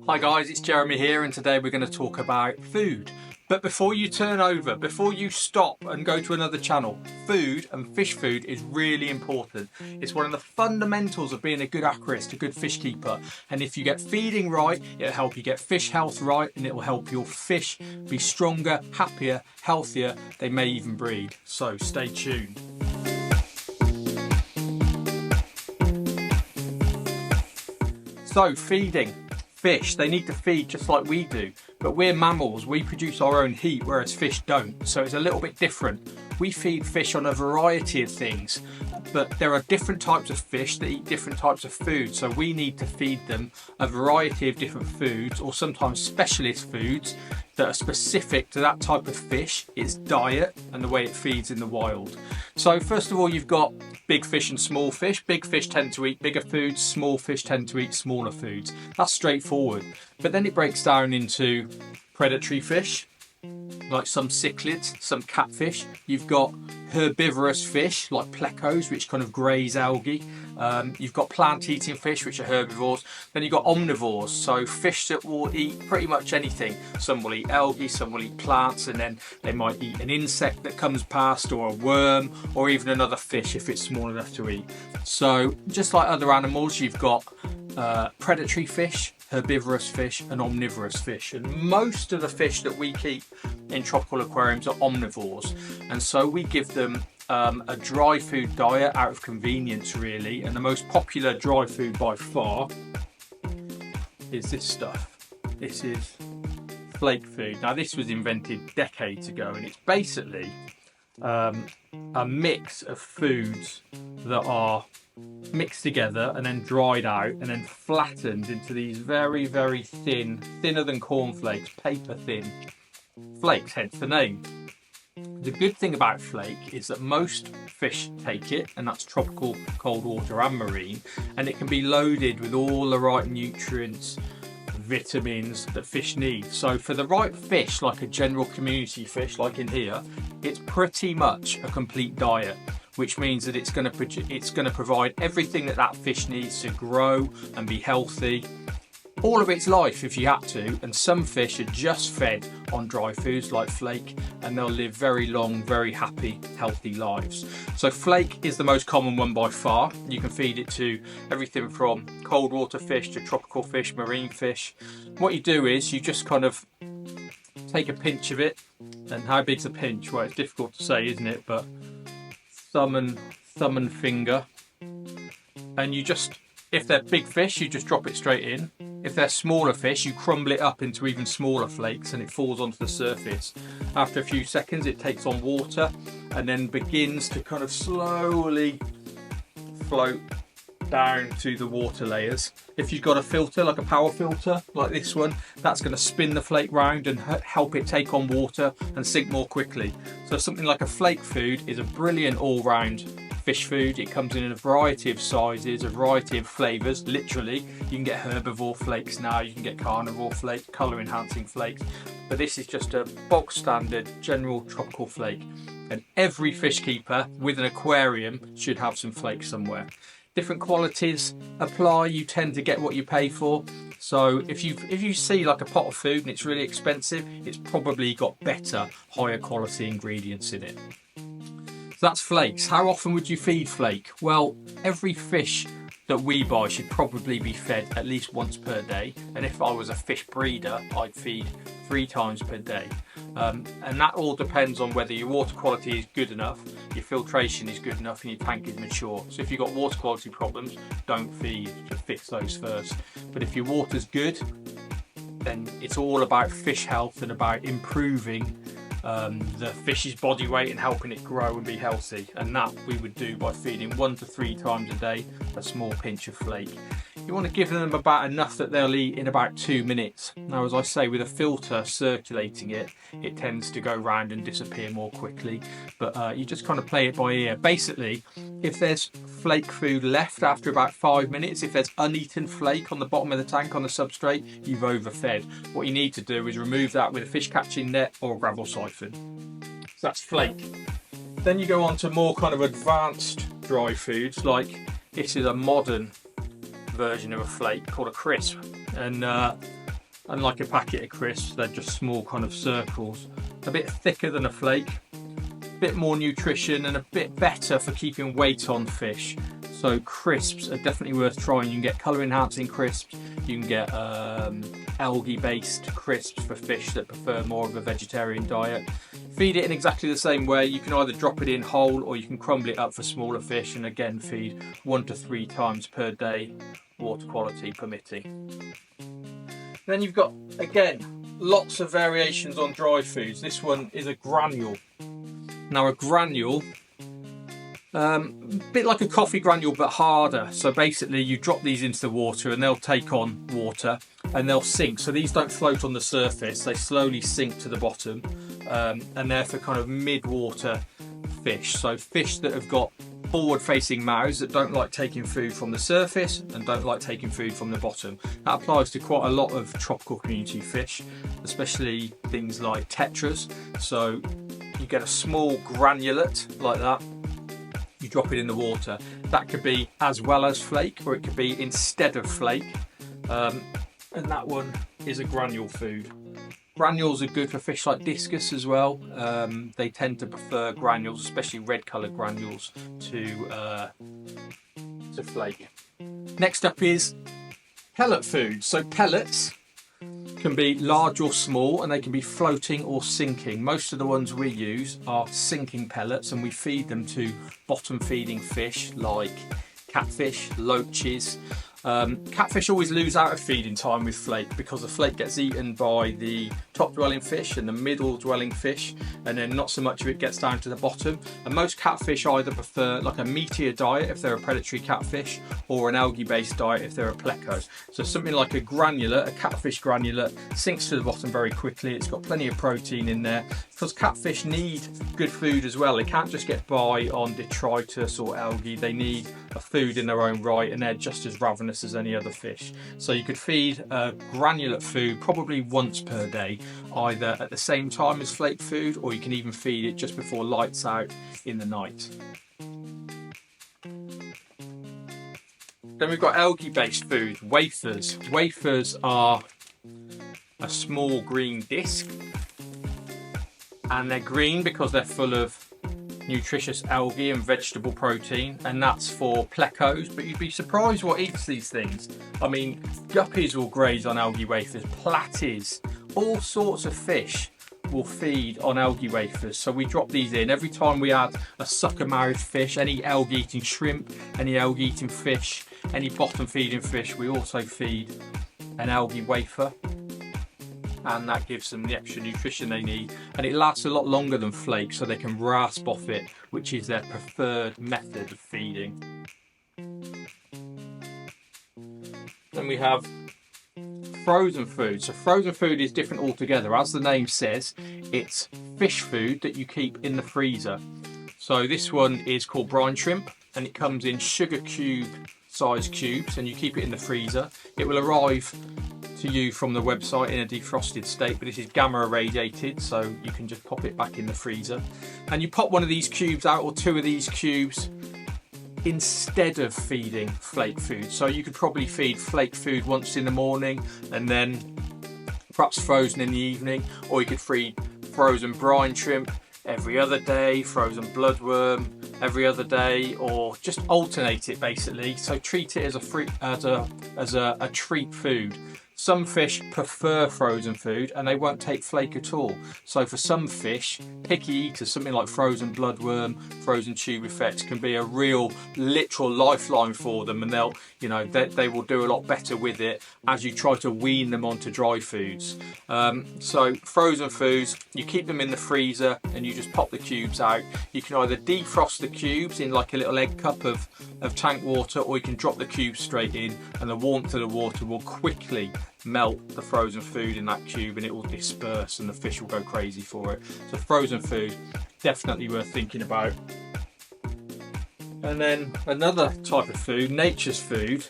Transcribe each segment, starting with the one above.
Hi guys, it's Jeremy here, and today we're going to talk about food. But before you turn over, before you stop and go to another channel, food and fish food is really important. It's one of the fundamentals of being a good aquarist, a good fish keeper. And if you get feeding right, it'll help you get fish health right, and it will help your fish be stronger, happier, healthier. They may even breed. So stay tuned. So feeding. Fish, they need to feed just like we do, but we're mammals, we produce our own heat, whereas fish don't, so it's a little bit different. We feed fish on a variety of things, but there are different types of fish that eat different types of food, so we need to feed them a variety of different foods, or sometimes specialist foods that are specific to that type of fish, its diet and the way it feeds in the wild. So first of all, you've got big fish and small fish. Big fish tend to eat bigger foods, small fish tend to eat smaller foods. That's straightforward. But then it breaks down into predatory fish, like some cichlids, some catfish. You've got herbivorous fish like plecos, which kind of graze algae. You've got plant-eating fish, which are herbivores. Then you've got omnivores, so fish that will eat pretty much anything. Some will eat algae, some will eat plants, and then they might eat an insect that comes past, or a worm, or even another fish if it's small enough to eat. So just like other animals, you've got predatory fish, herbivorous fish and omnivorous fish, and most of the fish that we keep in tropical aquariums are omnivores, and so we give them a dry food diet out of convenience really, and the most popular dry food by far is this stuff. This is flake food. Now this was invented decades ago, and it's basically a mix of foods that are mixed together and then dried out and then flattened into these very, very thin, thinner than cornflakes, paper thin flakes, hence the name. The good thing about flake is that most fish take it, and that's tropical, cold water and marine, and it can be loaded with all the right nutrients, vitamins that fish need. So for the right fish, like a general community fish like in here, it's pretty much a complete diet, which means that it's going to provide everything that that fish needs to grow and be healthy all of its life if you had to. And some fish are just fed on dry foods like flake, and they'll live very long, very happy, healthy lives. So flake is the most common one by far. You can feed it to everything from cold water fish to tropical fish, marine fish. What you do is you just kind of take a pinch of it, and how big's a pinch? Well, it's difficult to say, isn't it? But thumb and finger, and you just, if they're big fish, you just drop it straight in. If they're smaller fish, you crumble it up into even smaller flakes and it falls onto the surface. After a few seconds, it takes on water and then begins to kind of slowly float down to the water layers. If you've got a filter, like a power filter, like this one, that's going to spin the flake round and help it take on water and sink more quickly. So something like a flake food is a brilliant all-round fish food. It comes in a variety of sizes, a variety of flavours. Literally, you can get herbivore flakes now, you can get carnivore flakes, colour enhancing flakes, but this is just a bog standard general tropical flake, and every fish keeper with an aquarium should have some flakes somewhere. Different qualities apply, you tend to get what you pay for. So if you see like a pot of food and it's really expensive, it's probably got better, higher quality ingredients in it. So that's flakes. How often would you feed flake? Well, every fish that we buy should probably be fed at least once per day. And if I was a fish breeder, I'd feed 3 times per day. And that all depends on whether your water quality is good enough, your filtration is good enough, and your tank is mature. So if you've got water quality problems, don't feed, just fix those first. But if your water's good, then it's all about fish health and about improving the fish's body weight and helping it grow and be healthy, and that we would do by feeding 1 to 3 times a day a small pinch of flake. You want to give them about enough that they'll eat in about 2 minutes. Now, as I say, with a filter circulating it, it tends to go round and disappear more quickly, but you just kind of play it by ear. Basically, if there's flake food left after about 5 minutes, if there's uneaten flake on the bottom of the tank on the substrate, you've overfed. What you need to do is remove that with a fish catching net or a gravel siphon. So that's flake. Then you go on to more kind of advanced dry foods, like this is a modern version of a flake called a crisp, and Unlike a packet of crisps, they're just small kind of circles. A bit thicker than a flake, a bit more nutrition and a bit better for keeping weight on fish. So crisps are definitely worth trying. You can get colour enhancing crisps, you can get algae based crisps for fish that prefer more of a vegetarian diet. Feed it in exactly the same way. You can either drop it in whole or you can crumble it up for smaller fish, and again feed 1 to 3 times per day, water quality permitting. Then you've got, again, lots of variations on dry foods. This one is a granule. Now a granule, a bit like a coffee granule but harder. So basically you drop these into the water and they'll take on water and they'll sink. So these don't float on the surface, they slowly sink to the bottom, and they're for kind of mid-water fish. So fish that have got forward-facing mouths, that don't like taking food from the surface and don't like taking food from the bottom. That applies to quite a lot of tropical community fish, especially things like tetras. So you get a small granulate like that, you drop it in the water. That could be as well as flake, or it could be instead of flake, and that one is a granule food. Granules are good for fish like discus as well. They tend to prefer granules, especially red coloured granules, to flake. Next up is pellet food. So pellets can be large or small, and they can be floating or sinking. Most of the ones we use are sinking pellets, and we feed them to bottom feeding fish like catfish, loaches. Catfish always lose out of feeding time with flake because the flake gets eaten by the top dwelling fish and the middle dwelling fish, and then not so much of it gets down to the bottom. And most catfish either prefer like a meatier diet if they're a predatory catfish, or an algae based diet if they're a pleco. So something like a granulate, a catfish granulate, sinks to the bottom very quickly. It's got plenty of protein in there because catfish need good food as well. They can't just get by on detritus or algae. They need a food in their own right, and they're just as ravenous as any other fish. So you could feed granulate food probably once per day, either at the same time as flake food, or you can even feed it just before lights out in the night. Then we've got algae based food, wafers. Wafers are a small green disc, and they're green because they're full of nutritious algae and vegetable protein, and that's for plecos. But you'd be surprised what eats these things. I mean, guppies will graze on algae wafers, platies, all sorts of fish will feed on algae wafers. So we drop these in every time we add a sucker mouthed fish, any algae eating shrimp, any algae eating fish, any bottom feeding fish. We also feed an algae wafer, and that gives them the extra nutrition they need, and it lasts a lot longer than flake, so they can rasp off it, which is their preferred method of feeding. Then we have frozen food. So frozen food is different altogether. As the name says, it's fish food that you keep in the freezer. So this one is called brine shrimp, and it comes in sugar cube size cubes, and you keep it in the freezer. It will arrive to you from the website in a defrosted state, but this is gamma irradiated, so you can just pop it back in the freezer. And you pop one of these cubes out, or 2 of these cubes, instead of feeding flake food. So you could probably feed flake food once in the morning and then perhaps frozen in the evening, or you could feed frozen brine shrimp every other day, frozen bloodworm every other day, or just alternate it basically. So treat it as a treat food. Some fish prefer frozen food and they won't take flake at all. So for some fish, picky eaters, something like frozen bloodworm, frozen tube effects can be a real literal lifeline for them, and they will do a lot better with it as you try to wean them onto dry foods. So frozen foods, you keep them in the freezer and you just pop the cubes out. You can either defrost the cubes in like a little egg cup of tank water, or you can drop the cubes straight in, and the warmth of the water will quickly melt the frozen food in that cube, and it will disperse and the fish will go crazy for it. So frozen food, definitely worth thinking about. And then another type of food, nature's food,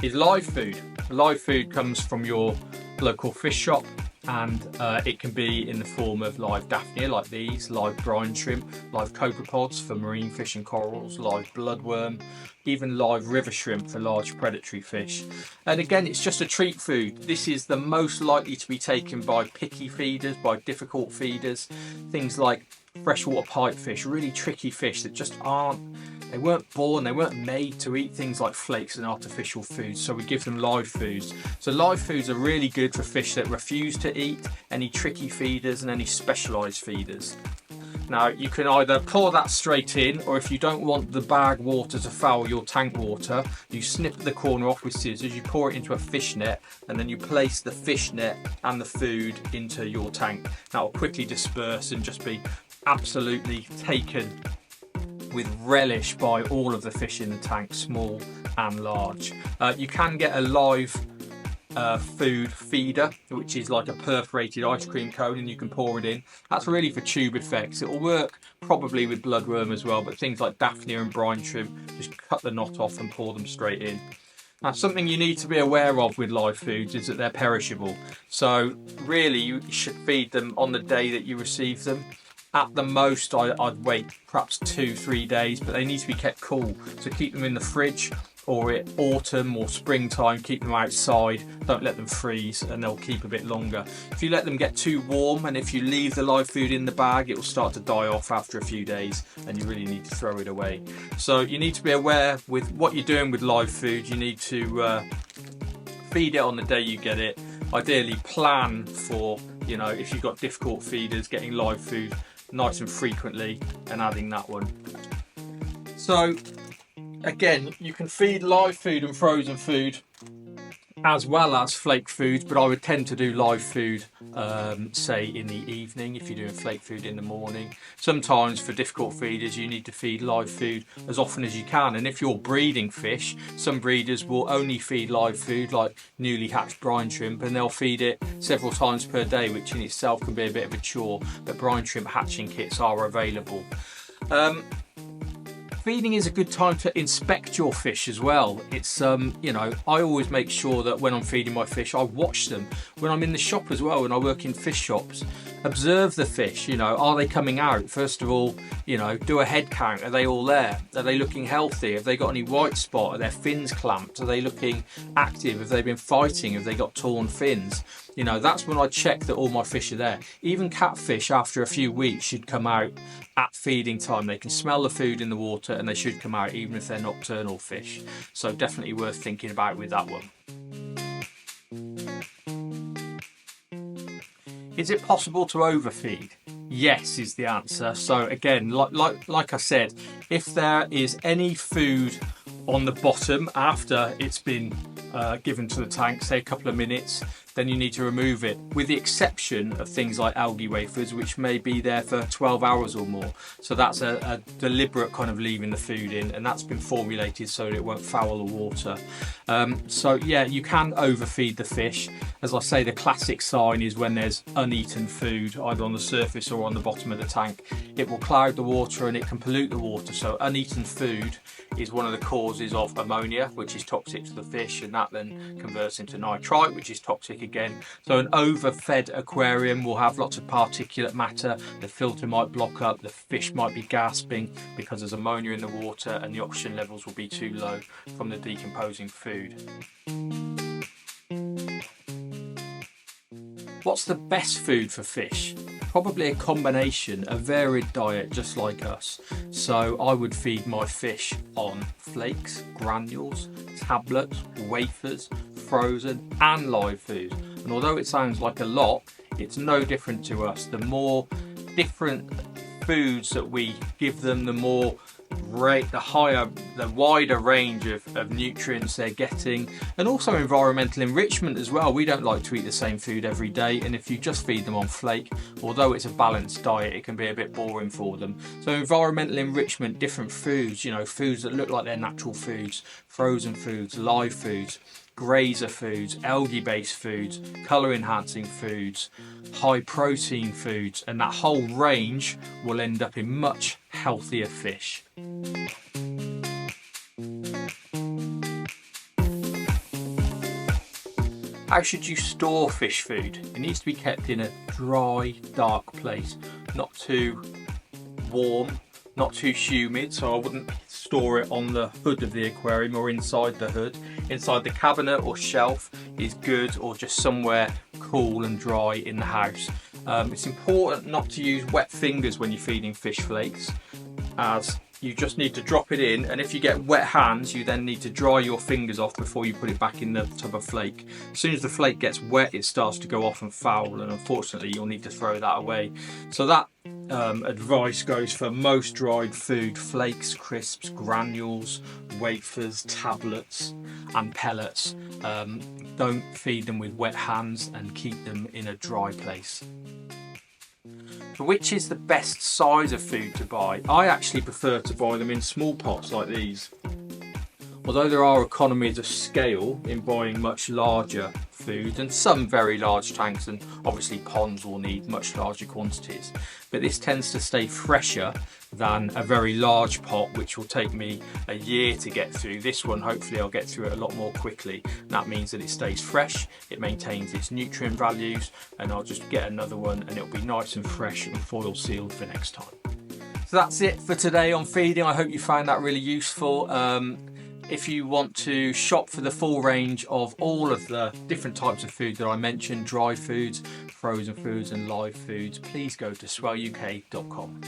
is live food. Live food comes from your local fish shop. and it can be in the form of live daphnia like these, live brine shrimp, live copepods for marine fish and corals, live bloodworm, even live river shrimp for large predatory fish. And again, it's just a treat food. This is the most likely to be taken by picky feeders, by difficult feeders, things like freshwater pipefish, really tricky fish that just they weren't born, they weren't made to eat things like flakes and artificial foods, so we give them live foods. So live foods are really good for fish that refuse to eat any tricky feeders and any specialised feeders. Now you can either pour that straight in, or if you don't want the bag water to foul your tank water, you snip the corner off with scissors, you pour it into a fish net, and then you place the fish net and the food into your tank. That will quickly disperse and just be absolutely taken with relish by all of the fish in the tank, small and large. You can get a live food feeder, which is like a perforated ice cream cone, and you can pour it in. That's really for tube effects. It will work probably with bloodworm as well, but things like daphnia and brine shrimp, just cut the knot off and pour them straight in. Now, something you need to be aware of with live foods is that they're perishable. So really you should feed them on the day that you receive them. At the most, I'd wait perhaps 2-3 days, but they need to be kept cool. So keep them in the fridge, or at autumn or springtime, keep them outside. Don't let them freeze, and they'll keep a bit longer. If you let them get too warm, and if you leave the live food in the bag, it will start to die off after a few days, and you really need to throw it away. So you need to be aware with what you're doing with live food. You need to feed it on the day you get it. Ideally plan for, if you've got difficult feeders, getting live food nice and frequently and adding that one. So again, you can feed live food and frozen food as well as flake foods, but I would tend to do live food say in the evening if you're doing flake food in the morning. Sometimes for difficult feeders you need to feed live food as often as you can, and if you're breeding fish, some breeders will only feed live food like newly hatched brine shrimp, and they'll feed it several times per day, which in itself can be a bit of a chore, but brine shrimp hatching kits are available. Feeding is a good time to inspect your fish as well. It's I always make sure that when I'm feeding my fish, I watch them. When I'm in the shop as well, when I work in fish shops, observe the fish. Are they coming out? First of all, do a head count. Are they all there? Are they looking healthy? Have they got any white spot? Are their fins clamped? Are they looking active? Have they been fighting? Have they got torn fins? That's when I check that all my fish are there. Even catfish after a few weeks should come out at feeding time. They can smell the food in the water and they should come out even if they're nocturnal fish. So definitely worth thinking about with that one. Is it possible to overfeed? Yes is the answer. So again, like I said, if there is any food on the bottom after it's been given to the tank, say a couple of minutes, then you need to remove it, with the exception of things like algae wafers, which may be there for 12 hours or more. So that's a deliberate kind of leaving the food in, and that's been formulated so that it won't foul the water. So yeah, you can overfeed the fish. As I say, the classic sign is when there's uneaten food either on the surface or on the bottom of the tank. It will cloud the water and it can pollute the water. So uneaten food is one of the causes of ammonia, which is toxic to the fish, and that then converts into nitrite, which is toxic again. So an overfed aquarium will have lots of particulate matter. The filter might block up, the fish might be gasping because there's ammonia in the water, and the oxygen levels will be too low from the decomposing food. What's the best food for fish? Probably a combination, a varied diet just like us. So I would feed my fish on flakes, granules, tablets, wafers, frozen and live food. And although it sounds like a lot, it's no different to us. The more different foods that we give them, the wider range of nutrients they're getting, and also environmental enrichment as well. We don't like to eat the same food every day, and if you just feed them on flake, although it's a balanced diet, it can be a bit boring for them. So environmental enrichment, different foods, foods that look like they're natural foods, frozen foods, live foods, grazer foods, algae based foods, colour enhancing foods, high protein foods, and that whole range will end up in much healthier fish. How should you store fish food? It needs to be kept in a dry, dark place, not too warm, not too humid, so I wouldn't store it on the hood of the aquarium or inside the hood. Inside the cabinet or shelf is good, or just somewhere cool and dry in the house. It's important not to use wet fingers when you're feeding fish flakes, as you just need to drop it in, and if you get wet hands you then need to dry your fingers off before you put it back in the tub of flake. As soon as the flake gets wet it starts to go off and foul, and unfortunately you'll need to throw that away. So that advice goes for most dried food: flakes, crisps, granules, wafers, tablets and pellets. Don't feed them with wet hands and keep them in a dry place. Which is the best size of food to buy? I actually prefer to buy them in small pots like these. Although there are economies of scale in buying much larger food, and some very large tanks, and obviously ponds will need much larger quantities, but this tends to stay fresher than a very large pot which will take me a year to get through. This one hopefully I'll get through it a lot more quickly. That means that it stays fresh, it maintains its nutrient values, and I'll just get another one and it'll be nice and fresh and foil sealed for next time. So that's it for today on feeding. I hope you found that really useful. If you want to shop for the full range of all of the different types of food that I mentioned, dry foods, frozen foods and live foods, please go to swelluk.com.